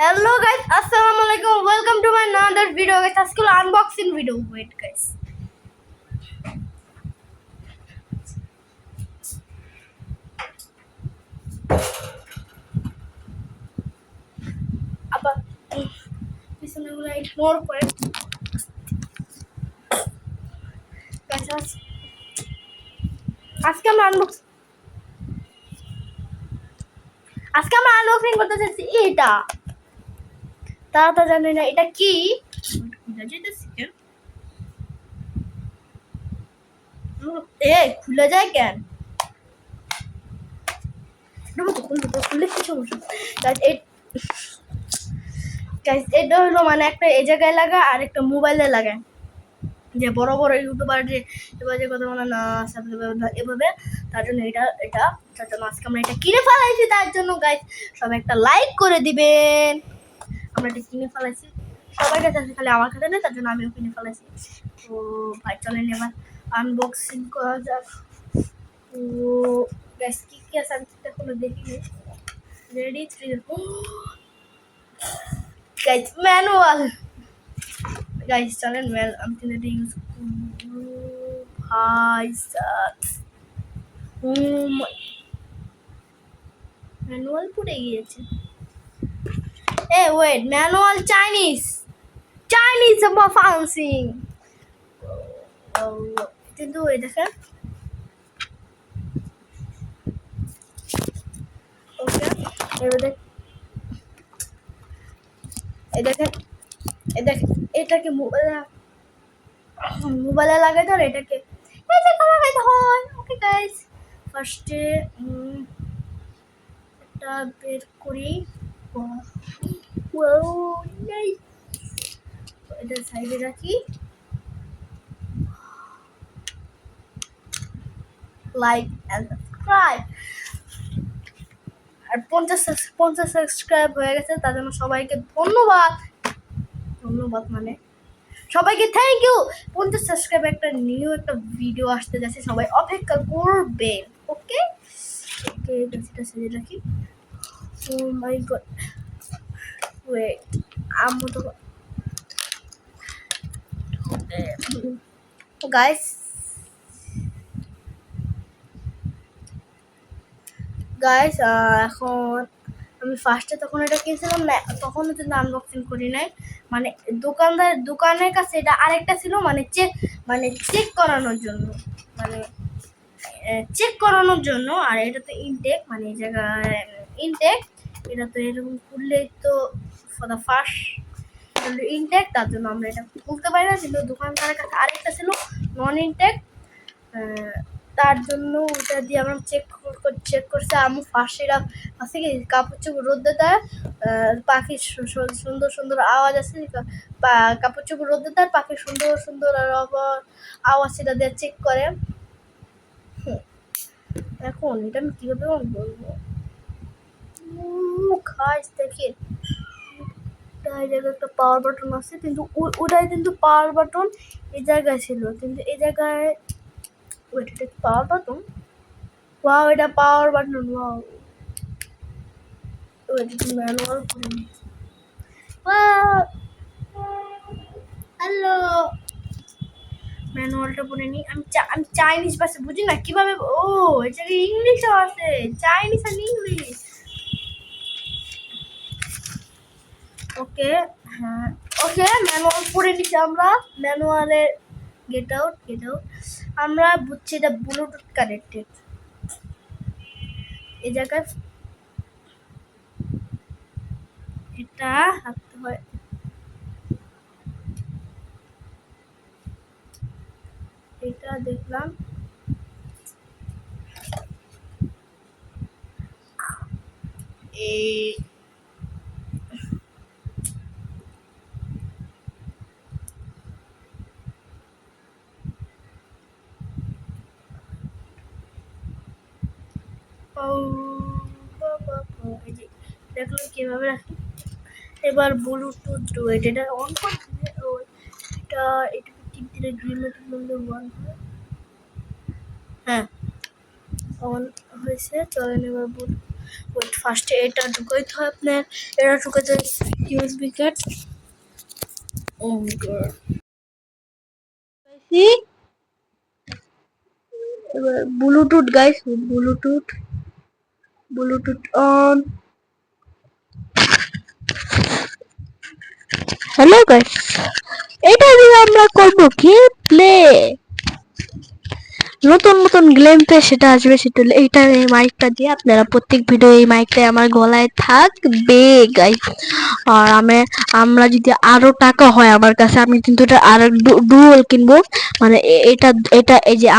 Hello guys, assalamualaikum. Welcome to my another video guys. আজকে unboxing video. Wait guys. আবার পিছনেগুলো ignore করে guys আজকে আমরা unboxing করতে যাচ্ছি এটা। তারা তো জানে না এটা কি। খুলে যায় কেন? খুলে কি সমস্যা? এটা হলো মানে একটা এই জায়গায় লাগা আর একটা মোবাইলে লাগায়, যে বড় বড় ইউটিউবার যে এবার যে কথা বলে না এভাবে, তার জন্য তার জন্য আজকে আমরা এটা কিনে ফেলাইছি। তার জন্য গাইস সবাই একটা লাইক করে দিবেন। আমরা এটা কিনে ফেলাইছি, সবাই কাছে আছে, খালি আমার কাছে নেই, তার জন্য আমিও কিনে ফেলাইছি। তো ভাই চলেন এবার আনবক্সিং করা যাক। তো গাইস কি কি আছে আমি এখনো দেখিনি। Ready 3 guys manual. গাইস চলেন আমি কিন্তু এটা ইউজ করবো। ভাই ম্যানুয়াল পড়ে গিয়েছে। Wait, manual Chinese fancy. কিন্তু এই দেখেন, ওকে এটাকে মোবাইলে লাগাইতে হয়, এটাকে লাগাইতে হয়। ওকে গাইস ফার্স্টে এটা বের করি। এটা সাইডে রাখি। Like and subscribe. আর 50 সাবস্ক্রাইব হয়ে গেছে, তার জন্য সবাইকে ধন্যবাদ। মানে সবাইকে থ্যাংক ইউ। 50 সাবস্ক্রাইব একটা নিউ একটা ভিডিও আসতে যাচ্ছে, সবাই অপেক্ষা করবে। ওকে ওকে এটা সেজে রাখি। ও মাই গড, ওয়েট আম্মু তো গাইস এখন আমি ফার্স্টে তখন এটা কিনছিলাম না, তখন কিন্তু আনবক্সিং করি নাই। মানে দোকানের কাছে এটা আরেকটা ছিল, মানে চেক করানোর জন্য, আর এটা তো ইনটেক, মানে এই জায়গায় ইনটেক। এটা তো এরকম খুললেই তো ফর দ্য ফার্স্ট ইনটেক, তার জন্য আমরা এটা খুলতে পারি না। কিন্তু দোকানদারের কাছে আরেকটা ছিল নন ইনটেক, তার জন্য ওটা দিয়ে আমরা চেক করছে। আমি ফার্স্টে আছে কি কাপড় চোপড় রোদে দেয়, পাখির সুন্দর সুন্দর আওয়াজ আছে, কাপড় চোপড় রোদে দেয়, পাখির সুন্দর সুন্দর আওয়াজ সেটা দিয়ে চেক করে। এখন এটা আমি কীভাবে বলবো? খাস দেখে এই জায়গায় একটা পাওয়ার বাটন আছে, কিন্তু ওটাই কিন্তু পাওয়ার বাটন এই জায়গায় ছিল, কিন্তু এই জায়গায় এটা পাওয়ার বাটন। ওয়াও, এটা পাওয়ার বাটন। ওয়াও, এটা ম্যানুয়াল করে নি। হ্যালো, ম্যানুয়ালটা পড়ে নি। আমি চাইনিজ ভাষা বুঝি না, কিভাবে? ও এটা ইংলিশও আছে, চাইনিজ আর ইংলিশ। ওকে হ্যাঁ, ওকে ম্যানুয়াল পড়ে নিচ্ছি আমরা। ম্যানুয়ালে গেট আউট আমরা বুঝছি এটা ব্লুটুথ কানেক্টেড। এই জায়গায় এটা রাখতে হয়। এটা দেখলাম এই দেখলাম কিভাবে রাখি। এবার ব্লুটুথ এটা অন করতে, এটা টিপ দিলে গ্রিন লাইট বললে অন হয়। হ্যাঁ অন হয়েছে, চলেন এবার ওয়েট ফার্স্টে এটা ঢুকাইতে হয় আপনার, এটা ঢুকাতে ইউএসবি কার্ড। ও মাই গড, এবার Bluetooth guys, Bluetooth Bluetooth on. Hello guys, এটা দিয়ে আমরা করব কি প্লে, নতুন নতুন গেম পে সেটা আসবে, সেটা হলো এইটা, এই মাইকটা দিয়ে আপনারা প্রত্যেক ভিডিও এই মাইকটাই আমার গলায় থাকবে গাইস। আর আমরা যদি আরো টাকা হয় আমার কাছে, আমি কিন্তু এটা আর ডুয়াল কিনবো, মানে এটা এটা এই যে